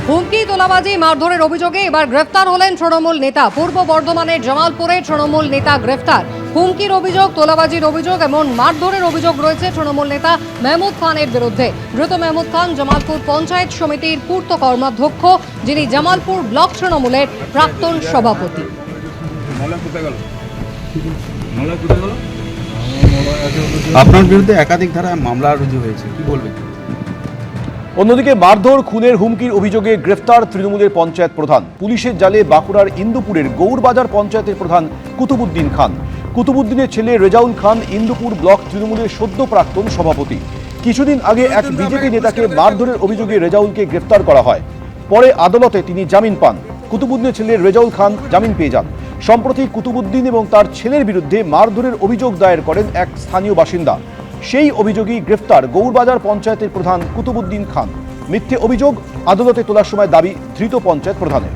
হুমকি, তোলাবাজি, মারধরের অভিযোগে এবার গ্রেফতার হলেন তৃণমূল নেতা। পূর্ব বর্ধমানের জামালপুরে তৃণমূল নেতা গ্রেফতার। হুমকির অভিযোগ, তোলাবাজির অভিযোগ এবং মারধরের অভিযোগ রয়েছে তৃণমূল নেতা মেহমুদ খানের বিরুদ্ধে। ধৃত মেহমুদ খান জামালপুর পঞ্চায়েত সমিতির পূর্ত কর্মাধ্যক্ষ, যিনি জামালপুর ব্লক তৃণমূলের প্রাক্তন সভাপতি। আপনার বিরুদ্ধে একাধিক ধারায় মামলা রুজু হয়েছে, কি বলবেন? অন্যদিকে মারধর, খুনের হুমকির অভিযোগে গ্রেফতার তৃণমূলের পঞ্চায়েত প্রধান। পুলিশের জালে বাঁকুড়ার ইন্দুপুরের গৌরবাজার পঞ্চায়েতের প্রধান কুতুবুদ্দিন খান। কুতুবুদ্দিনের ছেলে রেজাউল খান ইন্দুপুর ব্লক তৃণমূলের সদ্য প্রাক্তন সভাপতি। কিছুদিন আগে এক বিজেপি নেতাকে মারধরের অভিযোগে রেজাউলকে গ্রেফতার করা হয়। পরে আদালতে তিনি জামিন পান। কুতুবুদ্দিনের ছেলে রেজাউল খান জামিন পেয়ে যান। সম্প্রতি কুতুবুদ্দিন এবং তার ছেলের বিরুদ্ধে মারধরের অভিযোগ দায়ের করেন এক স্থানীয় বাসিন্দা। সেই অভিযোগেই গ্রেফতার গৌরবাজার পঞ্চায়েতের প্রধান কুতুবুদ্দিন খান। মিথ্যে অভিযোগ আদালতে তোলার সময় দাবি ধৃত পঞ্চায়েত প্রধানের।